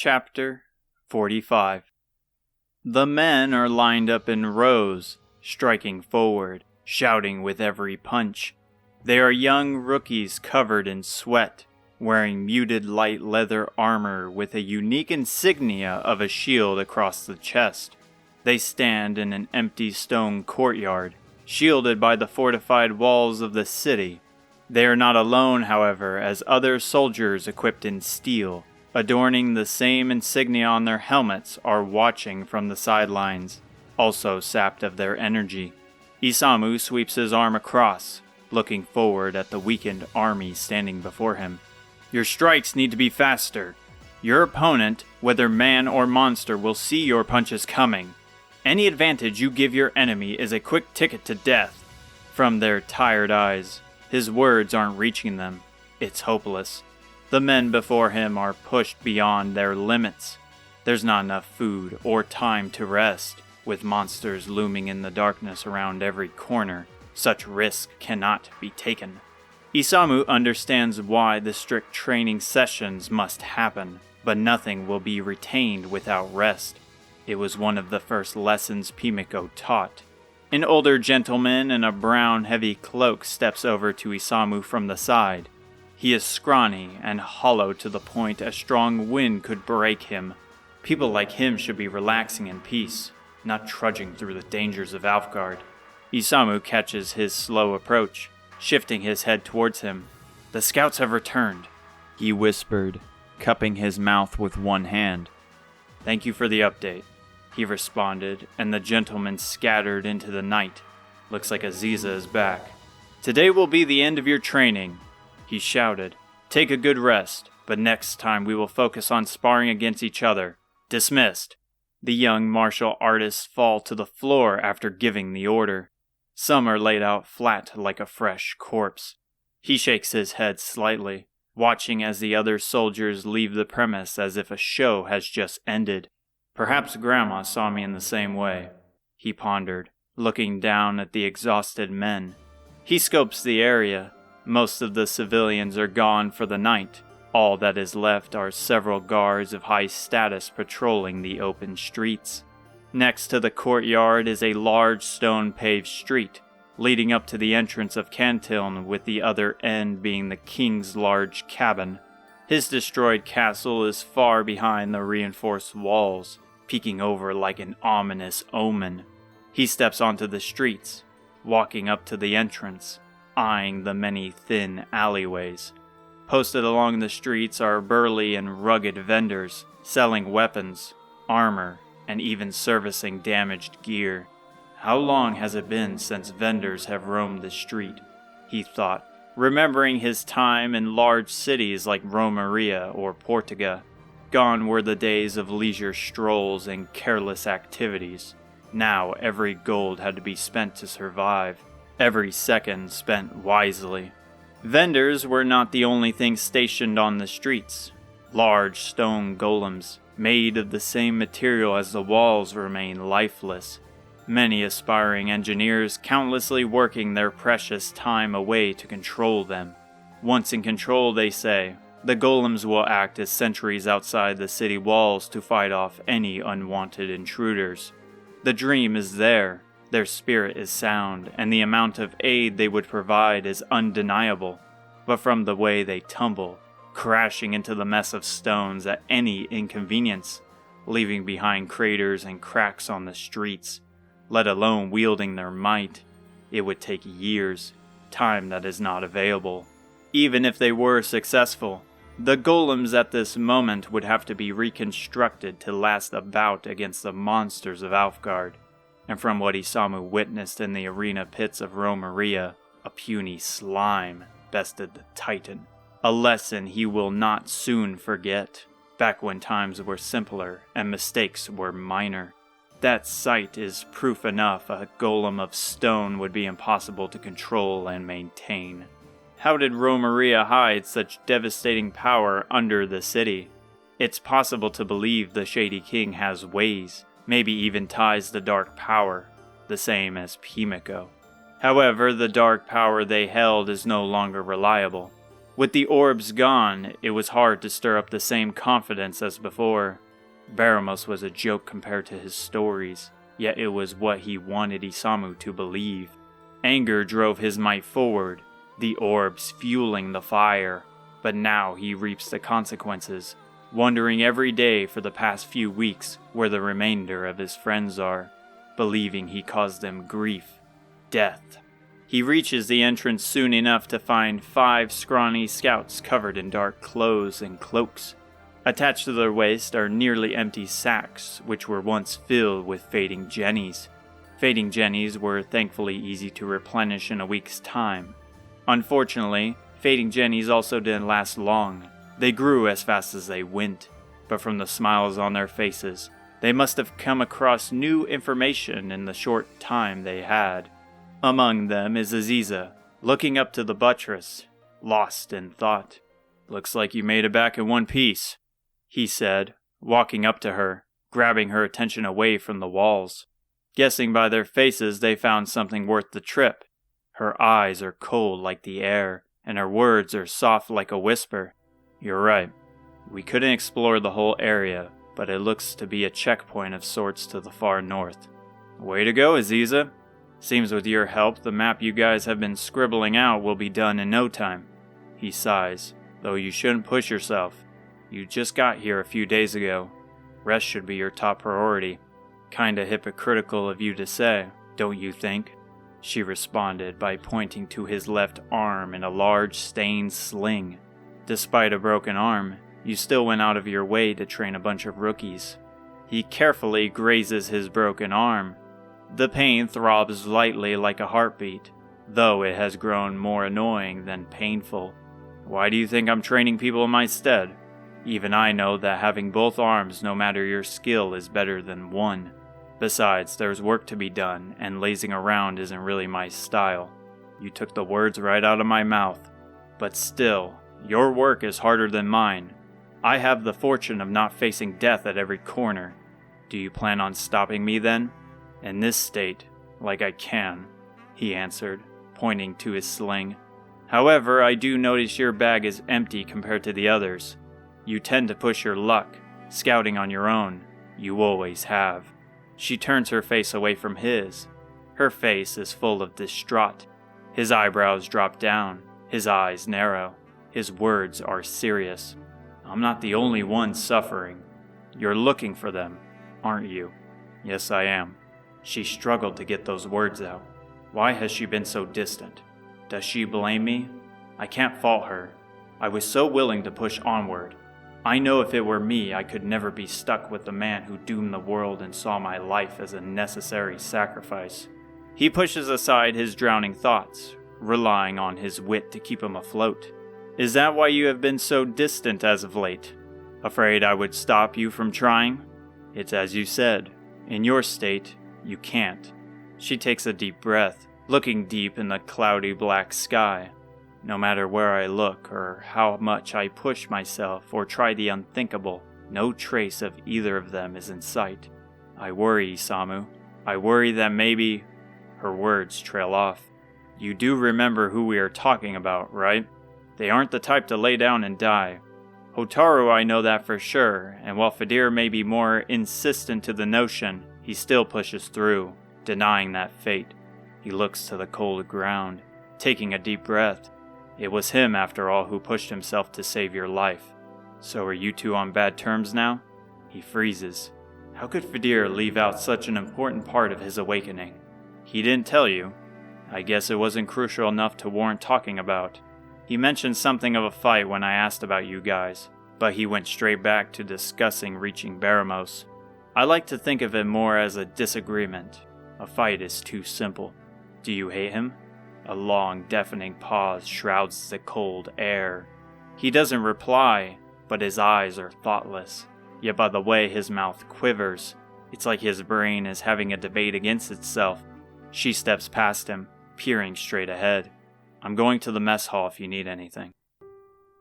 Chapter 45. The men are lined up in rows, striking forward, shouting with every punch. They are young rookies covered in sweat, wearing muted light leather armor with a unique insignia of a shield across the chest. They stand in an empty stone courtyard, shielded by the fortified walls of the city. They are not alone, however, as other soldiers equipped in steel, adorning the same insignia on their helmets, are watching from the sidelines, also sapped of their energy. Isamu sweeps his arm across, looking forward at the weakened army standing before him. Your strikes need to be faster. Your opponent, whether man or monster, will see your punches coming. Any advantage you give your enemy is a quick ticket to death. From their tired eyes, his words aren't reaching them. It's hopeless. The men before him are pushed beyond their limits. There's not enough food or time to rest. With monsters looming in the darkness around every corner, such risk cannot be taken. Isamu understands why the strict training sessions must happen, but nothing will be retained without rest. It was one of the first lessons Pimiko taught. An older gentleman in a brown heavy cloak steps over to Isamu from the side. He is scrawny and hollow to the point a strong wind could break him. People like him should be relaxing in peace, not trudging through the dangers of Alfgard. Isamu catches his slow approach, shifting his head towards him. The scouts have returned, he whispered, cupping his mouth with one hand. Thank you for the update, he responded, and the gentleman scattered into the night. Looks like Aziza is back. Today will be the end of your training, he shouted. Take a good rest, but next time we will focus on sparring against each other. Dismissed. The young martial artists fall to the floor after giving the order. Some are laid out flat like a fresh corpse. He shakes his head slightly, watching as the other soldiers leave the premise as if a show has just ended. Perhaps Grandma saw me in the same way, he pondered, looking down at the exhausted men. He scopes the area. Most of the civilians are gone for the night. All that is left are several guards of high status patrolling the open streets. Next to the courtyard is a large stone-paved street, leading up to the entrance of Cantiln, with the other end being the king's large cabin. His destroyed castle is far behind the reinforced walls, peeking over like an ominous omen. He steps onto the streets, walking up to the entrance, eyeing the many thin alleyways. Posted along the streets are burly and rugged vendors, selling weapons, armor, and even servicing damaged gear. How long has it been since vendors have roamed the street? He thought, remembering his time in large cities like Romaria or Ortega. Gone were the days of leisure strolls and careless activities. Now every gold had to be spent to survive. Every second spent wisely. Vendors were not the only things stationed on the streets. Large stone golems, made of the same material as the walls, remain lifeless. Many aspiring engineers countlessly working their precious time away to control them. Once in control, they say, the golems will act as sentries outside the city walls to fight off any unwanted intruders. The dream is there. Their spirit is sound, and the amount of aid they would provide is undeniable. But from the way they tumble, crashing into the mess of stones at any inconvenience, leaving behind craters and cracks on the streets, let alone wielding their might, it would take years, time that is not available. Even if they were successful, the golems at this moment would have to be reconstructed to last a bout against the monsters of Alfgard. And from what Isamu witnessed in the arena pits of Romaria, a puny slime bested the Titan. A lesson he will not soon forget, back when times were simpler and mistakes were minor. That sight is proof enough a golem of stone would be impossible to control and maintain. How did Romaria hide such devastating power under the city? It's possible to believe the Shady King has ways, maybe even ties the dark power, the same as Pimiko. However, the dark power they held is no longer reliable. With the orbs gone, it was hard to stir up the same confidence as before. Baramos was a joke compared to his stories, yet it was what he wanted Isamu to believe. Anger drove his might forward, the orbs fueling the fire, but now he reaps the consequences, wondering every day for the past few weeks where the remainder of his friends are, believing he caused them grief, death. He reaches the entrance soon enough to find 5 scrawny scouts covered in dark clothes and cloaks. Attached to their waist are nearly empty sacks, which were once filled with fading jennies. Fading jennies were thankfully easy to replenish in a week's time. Unfortunately, fading jennies also didn't last long. They grew as fast as they went, but from the smiles on their faces, they must have come across new information in the short time they had. Among them is Aziza, looking up to the buttress, lost in thought. "Looks like you made it back in one piece," he said, walking up to her, grabbing her attention away from the walls. Guessing by their faces they found something worth the trip. Her eyes are cold like the air, and her words are soft like a whisper. "You're right. We couldn't explore the whole area, but it looks to be a checkpoint of sorts to the far north." "Way to go, Aziza. Seems with your help, the map you guys have been scribbling out will be done in no time." He sighs, "Though you shouldn't push yourself. You just got here a few days ago. Rest should be your top priority." "Kinda hypocritical of you to say, don't you think?" she responded by pointing to his left arm in a large stained sling. "Despite a broken arm, you still went out of your way to train a bunch of rookies." He carefully grazes his broken arm. The pain throbs lightly like a heartbeat, though it has grown more annoying than painful. "Why do you think I'm training people in my stead? Even I know that having both arms, no matter your skill, is better than one. Besides, there's work to be done, and lazing around isn't really my style." You took the words right out of my mouth. "But still, your work is harder than mine. I have the fortune of not facing death at every corner. Do you plan on stopping me then?" "In this state, like I can," he answered, pointing to his sling. "However, I do notice your bag is empty compared to the others. You tend to push your luck, scouting on your own. You always have." She turns her face away from his. Her face is full of distraught. His eyebrows drop down, his eyes narrow. His words are serious. "I'm not the only one suffering. You're looking for them, aren't you?" "Yes, I am." She struggled to get those words out. Why has she been so distant? Does she blame me? I can't fault her. I was so willing to push onward. I know if it were me, I could never be stuck with the man who doomed the world and saw my life as a necessary sacrifice. He pushes aside his drowning thoughts, relying on his wit to keep him afloat. "Is that why you have been so distant as of late? Afraid I would stop you from trying? It's as you said. In your state, you can't." She takes a deep breath, looking deep in the cloudy black sky. "No matter where I look or how much I push myself or try the unthinkable, no trace of either of them is in sight. I worry, Isamu. I worry that maybe..." Her words trail off. "You do remember who we are talking about, right? They aren't the type to lay down and die. Hotaru, I know that for sure, and while Fedir may be more insistent to the notion, he still pushes through, denying that fate." He looks to the cold ground, taking a deep breath. "It was him, after all, who pushed himself to save your life. So are you two on bad terms now?" He freezes. How could Fedir leave out such an important part of his awakening? "He didn't tell you?" "I guess it wasn't crucial enough to warrant talking about. He mentioned something of a fight when I asked about you guys, but he went straight back to discussing reaching Baramos. I like to think of it more as a disagreement. A fight is too simple. Do you hate him?" A long, deafening pause shrouds the cold air. He doesn't reply, but his eyes are thoughtless. Yet by the way his mouth quivers, it's like his brain is having a debate against itself. She steps past him, peering straight ahead. "I'm going to the mess hall if you need anything."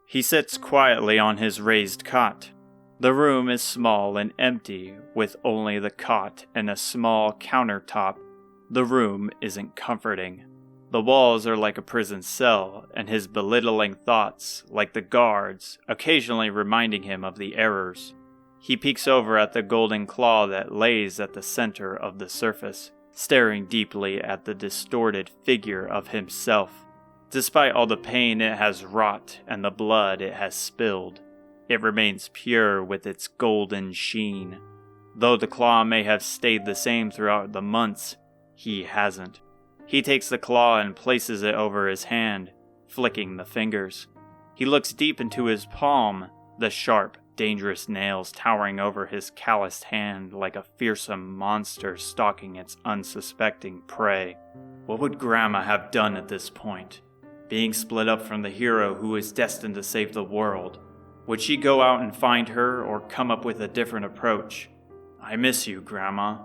He sits quietly on his raised cot. The room is small and empty, with only the cot and a small countertop. The room isn't comforting. The walls are like a prison cell, and his belittling thoughts, like the guards, occasionally reminding him of the errors. He peeks over at the golden claw that lays at the center of the surface, staring deeply at the distorted figure of himself. Despite all the pain it has wrought and the blood it has spilled, it remains pure with its golden sheen. Though the claw may have stayed the same throughout the months, he hasn't. He takes the claw and places it over his hand, flicking the fingers. He looks deep into his palm, the sharp, dangerous nails towering over his calloused hand like a fearsome monster stalking its unsuspecting prey. What would Grandma have done at this point? Being split up from the hero who is destined to save the world. Would she go out and find her or come up with a different approach? I miss you, Grandma.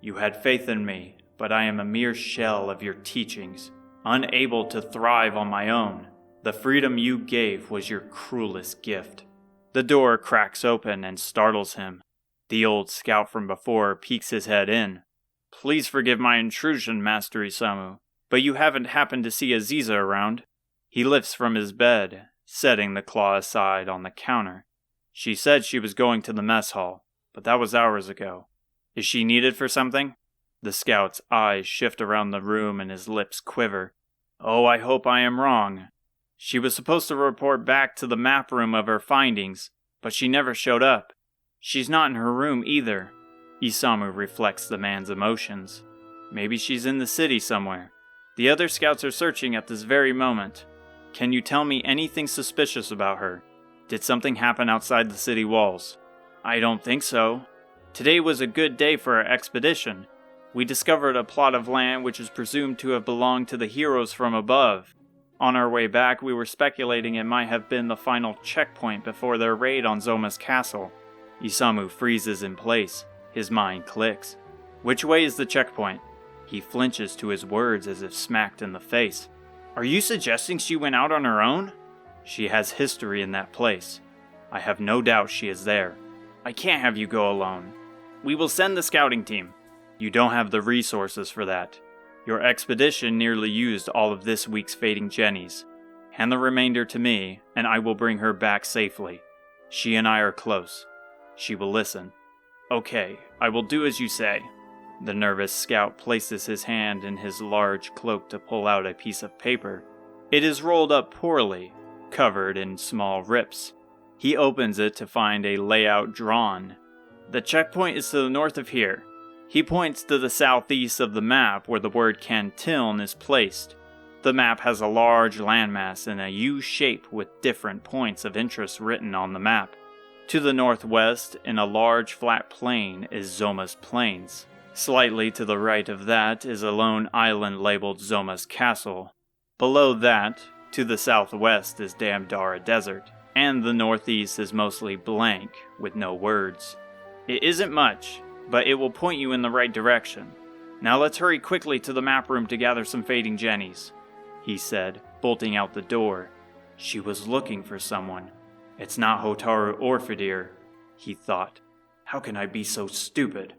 You had faith in me, but I am a mere shell of your teachings, unable to thrive on my own. The freedom you gave was your cruelest gift. The door cracks open and startles him. The old scout from before peeks his head in. Please forgive my intrusion, Master Isamu, but you haven't happened to see Aziza around. He lifts from his bed, setting the claw aside on the counter. She said she was going to the mess hall, but that was hours ago. Is she needed for something? The scout's eyes shift around the room and his lips quiver. Oh, I hope I am wrong. She was supposed to report back to the map room of her findings, but she never showed up. She's not in her room either. Isamu reflects the man's emotions. Maybe she's in the city somewhere. The other scouts are searching at this very moment. Can you tell me anything suspicious about her? Did something happen outside the city walls? I don't think so. Today was a good day for our expedition. We discovered a plot of land which is presumed to have belonged to the heroes from above. On our way back, we were speculating it might have been the final checkpoint before their raid on Zoma's castle. Isamu freezes in place. His mind clicks. Which way is the checkpoint? He flinches to his words as if smacked in the face. Are you suggesting she went out on her own? She has history in that place. I have no doubt she is there. I can't have you go alone. We will send the scouting team. You don't have the resources for that. Your expedition nearly used all of this week's fading jennies. Hand the remainder to me, and I will bring her back safely. She and I are close. She will listen. Okay, I will do as you say. The nervous scout places his hand in his large cloak to pull out a piece of paper. It is rolled up poorly, covered in small rips. He opens it to find a layout drawn. The checkpoint is to the north of here. He points to the southeast of the map where the word Cantiln is placed. The map has a large landmass in a U shape with different points of interest written on the map. To the northwest, in a large flat plain, is Zoma's Plains. Slightly to the right of that is a lone island labeled Zoma's Castle. Below that, to the southwest, is Damdara Desert, and the northeast is mostly blank, with no words. It isn't much, but it will point you in the right direction. Now let's hurry quickly to the map room to gather some fading jennies, he said, bolting out the door. She was looking for someone. It's not Hotaru or Fedir, he thought. How can I be so stupid?